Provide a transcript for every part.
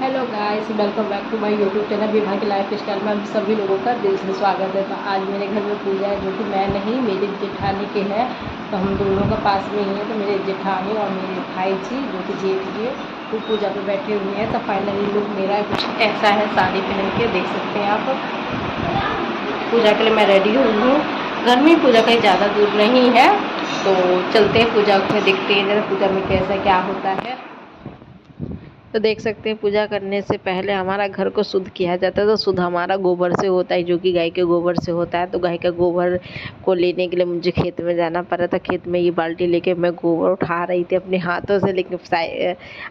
Hello guys, welcome back to my YouTube channel Vibha की life style में आप सभी लोगों का दिल से स्वागत है। तो आज मेरे घर में पूजा है, जो कि मैं नहीं, मेरी जेठानी के है। तो हम दोनों का पास में ही है। तो मेरे जेठानी और मेरे भाई जी, जो कि जेठ जी, वो पूजा पे बैठे हुए हैं। तो फाइनली लुक मेरा कुछ ऐसा है, साड़ी पहन के देख सकते हैं आप। पूजा के लिए मैं रेडी हुई हूँ। घर में पूजा कहीं ज़्यादा दूर नहीं है, तो चलते हैं पूजा में, देखते हैं जरा पूजा में कैसा क्या होता है। तो देख सकते हैं, पूजा करने से पहले हमारा घर को शुद्ध किया जाता है। तो शुद्ध हमारा गोबर से होता है, जो कि गाय के गोबर से होता है। तो गाय का गोबर को लेने के लिए मुझे खेत में जाना पड़ा था। खेत में ये बाल्टी लेके मैं गोबर उठा रही थी अपने हाथों से, लेकिन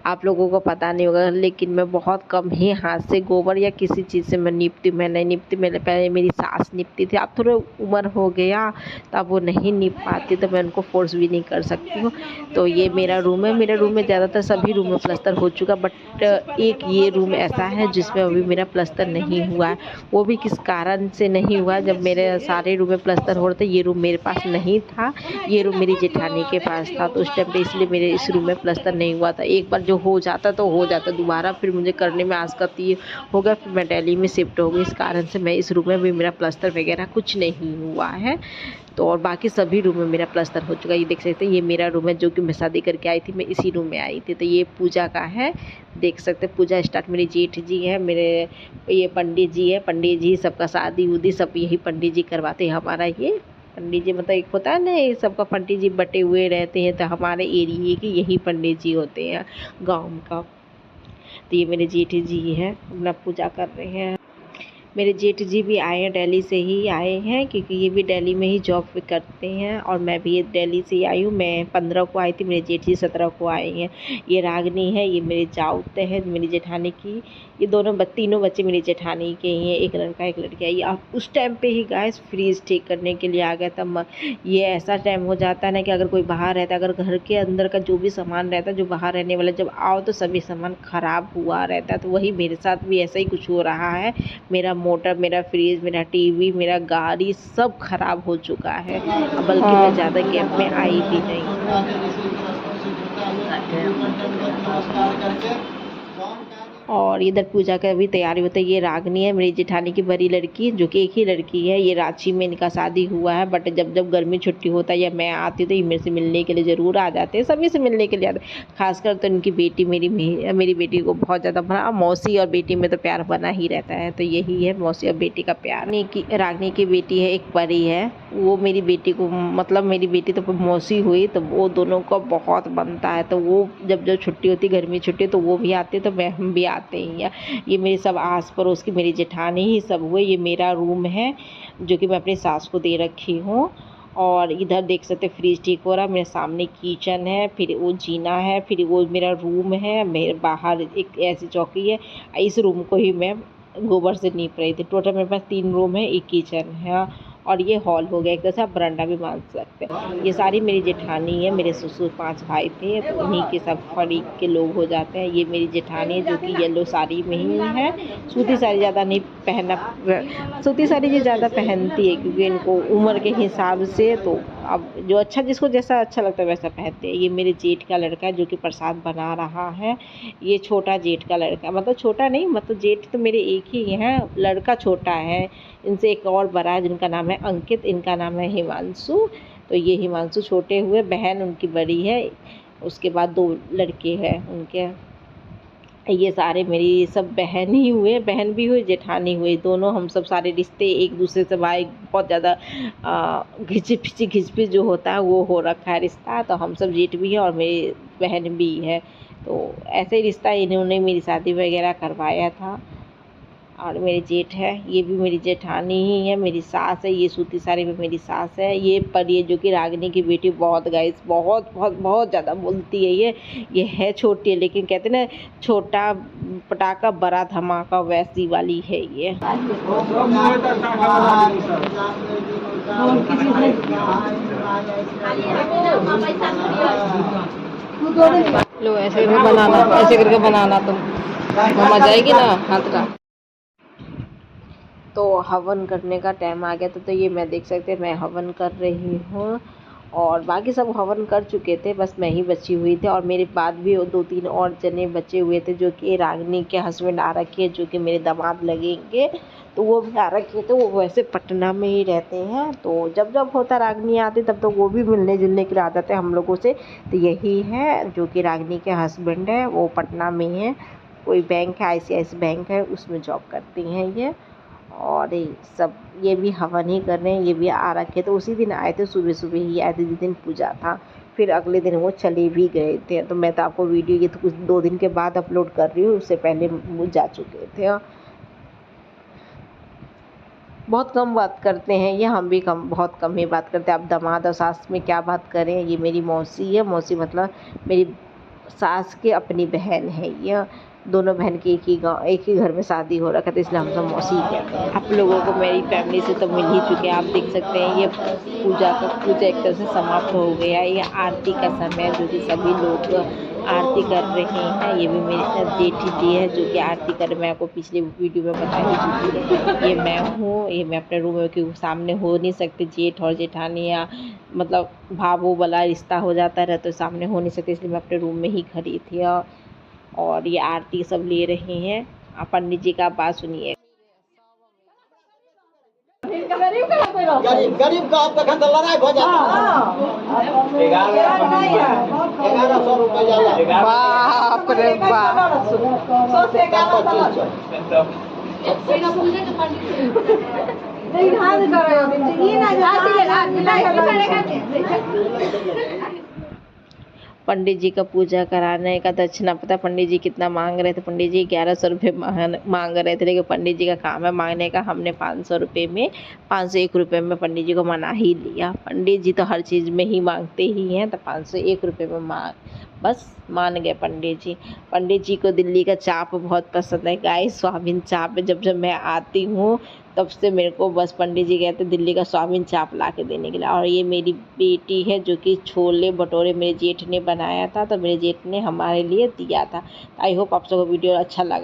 आप लोगों को पता नहीं होगा, लेकिन मैं बहुत कम ही हाथ से गोबर या किसी चीज़ से मैं निपती, मैं नहीं निपती। मैंने पहले मेरी सास निपती थी, अब थोड़ा उम्र हो गया तो अब वो नहीं निप पाती, तो मैं उनको फोर्स भी नहीं कर सकती हूँ। तो ये मेरा रूम है। मेरे रूम में ज़्यादातर सभी रूम में प्लस्तर हो चुका, बट एक ये रूम ऐसा है जिसमें अभी मेरा प्लस्तर नहीं हुआ है। वो भी किस कारण से नहीं हुआ, जब मेरे सारे रूम में प्लस्तर हो रहे थे, ये रूम मेरे पास नहीं था, ये रूम मेरी जेठानी के पास था। तो उस टाइम पे इसलिए मेरे इस रूम में प्लस्तर नहीं हुआ था। एक बार जो हो जाता तो हो जाता, दोबारा फिर मुझे करने में आसकती हो गया। फिर मैं दिल्ली में शिफ्ट हो गई, इस कारण से मैं इस रूम में भी मेरा प्लस्तर वगैरह कुछ नहीं हुआ है। तो और बाकी सभी रूम में मेरा प्लस्तर हो चुका है। ये देख सकते हैं, ये मेरा रूम है, जो कि मैं शादी करके आई थी, मैं इसी रूम में आई थी। तो ये पूजा का है, देख सकते हैं। पूजा स्टार्ट मेरे जेठ जी हैं, मेरे ये पंडित जी है। पंडित जी सबका शादी उदी सब यही पंडित जी करवाते हैं। हमारा ये पंडित जी मतलब एक होता है ना, ये सबका पंडित जी बटे हुए रहते हैं। तो हमारे एरिए के यही पंडित जी होते हैं गाँव का। तो ये मेरे जेठ जी हैं, अपना पूजा कर रहे हैं। मेरे जेठ जी भी आए हैं, दिल्ली से ही आए हैं, क्योंकि ये भी दिल्ली में ही जॉब भी करते हैं। और मैं भी दिल्ली से ही आई हूँ। मैं 15 को आई थी, मेरे जेठ जी 17 को आए हैं। ये रागनी है, ये मेरे जाउते हैं, मेरी जेठानी की। ये तीनों बच्चे मेरी जेठानी के ही हैं, एक लड़का एक लड़की है। अब उस टाइम पे ही गैस फ्रीज ठीक करने के लिए आ गया था। ये ऐसा टाइम हो जाता है ना कि अगर कोई बाहर रहता है, अगर घर के अंदर का जो भी सामान रहता है, जो बाहर रहने वाला, जब आओ तो सभी सामान ख़राब हुआ रहता है। तो वही मेरे साथ भी ऐसा ही कुछ हो रहा है। मेरा मोटर, मेरा फ्रिज, मेरा टीवी, मेरा गाड़ी सब खराब हो चुका है। बल्कि मैं ज़्यादा गैप में आई भी नहीं। और इधर पूजा का भी तैयारी होता है। ये रागनी है, मेरी जेठानी की बड़ी लड़की, जो कि एक ही लड़की है। ये रांची में इनका शादी हुआ है, बट जब जब गर्मी छुट्टी होता है या मैं आती हूँ तो ये मेरे से मिलने के लिए ज़रूर आ जाते हैं, सभी से मिलने के लिए आते हैं। खासकर तो इनकी बेटी, मेरी बेटी को बहुत ज़्यादा बना, मौसी और बेटी में तो प्यार बना ही रहता है। तो यही है मौसी और बेटी का प्यार। रागनी की बेटी है, एक परी है, वो मेरी बेटी को, मतलब मेरी बेटी तो मौसी हुई, तो वो दोनों का बहुत बनता है। तो वो जब जब छुट्टी होती, गर्मी छुट्टी, तो वो भी आते, तो हम भी आते हैं। ये मेरे सब आस पड़ोस की मेरी जेठानी ही सब हुए। ये मेरा रूम है, जो कि मैं अपनी सास को दे रखी हूँ। और इधर देख सकते फ्रिज ठीक हो रहा है, मेरे सामने किचन है, फिर वो जीना है, फिर वो मेरा रूम है, मेरे बाहर एक ऐसी चौकी है। इस रूम को ही मैं गोबर से नीप रही थी। टोटल मेरे पास 3 रूम है, एक किचन है, और ये हॉल हो गया। एक तरह से आप बरांडा भी मान सकते हैं। ये सारी मेरी जेठानी है। मेरे ससुर 5 भाई थे, तो उन्हीं के सब फरीक के लोग हो जाते हैं। ये मेरी जेठानी है, जो कि येलो साड़ी में ही है। सूती साड़ी ज़्यादा नहीं पहनना, सूती साड़ी ये ज़्यादा पहनती है, क्योंकि इनको उम्र के हिसाब से, तो अब जो अच्छा, जिसको जैसा अच्छा लगता है वैसा पहनते हैं। ये मेरे जेठ का लड़का है, जो कि प्रसाद बना रहा है। ये छोटा जेठ का लड़का, मतलब छोटा नहीं, मतलब जेठ तो मेरे एक ही हैं, लड़का छोटा है। इनसे एक और बड़ा है, जिनका नाम है अंकित, इनका नाम है हिमांशु। तो ये हिमांशु छोटे हुए, बहन उनकी बड़ी है, उसके बाद 2 लड़के हैं उनके। ये सारे मेरी सब बहन ही हुए, बहन भी हुई, जेठानी हुई, दोनों हम सब सारे रिश्ते एक दूसरे से भाई बहुत ज़्यादा घिच जो होता है वो हो रखा है रिश्ता। तो हम सब जेठ भी हैं और मेरी बहन भी है। तो ऐसे ही रिश्ता इन्होंने मेरी शादी वगैरह करवाया था। और मेरे जेठ है, ये भी मेरी जेठानी ही है। मेरी सास है, ये सूती साड़ी में मेरी सास है। ये परी है, जो कि रागनी की बेटी, बहुत गाइस, बहुत बहुत बहुत ज़्यादा बोलती है। ये है छोटी है, लेकिन कहते ना, छोटा पटाखा बड़ा धमाका, वैसी वाली है ये। लो ऐसे करके बनाना, ऐसे करके बनाना, तुम मम्मा जाएगी ना हाथ का। तो हवन करने का टाइम आ गया था। तो ये मैं देख सकते हैं, मैं हवन कर रही हूँ। और बाकी सब हवन कर चुके थे, बस मैं ही बची हुई थी और मेरे बाद भी 2-3 और जने बचे हुए थे जो कि रागिनी के हस्बैंड आ रखे हैं, जो कि मेरे दामाद लगेंगे, तो वो भी आ रखे थे। वो वैसे पटना में ही रहते हैं, तो जब जब होता रागिनी आती तब तो वो भी मिलने जुलने के लिए आ जाते हैं हम लोगों से। तो यही है जो कि रागिनी के हस्बैंड है, वो पटना में है, कोई बैंक है, ICICI बैंक है, उसमें जॉब करती हैं ये। और ये भी हवन ही कर रहे हैं, ये भी आ रखे तो उसी दिन आए थे, सुबह सुबह ही आए थे जिस दिन पूजा था, फिर अगले दिन वो चले भी गए थे। तो मैं तो आपको वीडियो ये तो कुछ 2 दिन के बाद अपलोड कर रही हूँ, उससे पहले वो जा चुके थे। बहुत कम बात करते हैं ये, हम भी बहुत कम ही बात करते हैं। अब दामाद और सास में क्या बात करें, ये मेरी मौसी है, मौसी मतलब मेरी सास की अपनी बहन है ये। दोनों बहन की एक ही घर में शादी हो रखा था, इसलिए हम सब मौसी कहते हैं। आप लोगों को मेरी फैमिली से तो मिल ही चुके हैं, आप देख सकते हैं ये पूजा एक तरह से समाप्त हो गया। ये आरती का समय है, जो कि सभी लोग आरती कर रहे हैं। ये भी मेरे जेठी जी है जो कि आरती कर रहे, मैं आपको पिछले वीडियो में बता ही चुकी है। ये मैं हूँ, ये मैं अपने रूम में, क्योंकि सामने हो नहीं सकते जेठ और जेठानी, या मतलब भावों वाला रिश्ता हो जाता है तो सामने हो नहीं सकते, इसलिए मैं अपने रूम में ही खड़ी थी। और ये आरती सब ले रहे हैं। आप पंडित जी का बात सुनिए। गरीब का आप तो लड़ाई हो जाता है। 1100 रुपया बाप रे बाप, पंडित जी का पूजा कराने का दक्षिणा पता पंडित जी कितना मांग रहे थे। पंडित जी 1100 रुपये मांग रहे थे, लेकिन पंडित जी का काम है मांगने का। हमने 500 रुपये में 501 रुपये में पंडित जी को मना ही लिया। पंडित जी तो हर चीज़ में ही मांगते ही हैं, तो 501 रुपये में बस मान गए पंडित जी। पंडित जी को दिल्ली का चाप बहुत पसंद है गाइस, स्वाबिन चाप। जब मैं आती हूँ तब से मेरे को बस पंडित जी कहते दिल्ली का स्वाबिन चाप ला के देने के लिए। और ये मेरी बेटी है जो कि छोले भटूरे मेरे जेठ ने बनाया था, तो मेरे जेठ ने हमारे लिए दिया था। आई होप आप सबको वीडियो अच्छा लगा।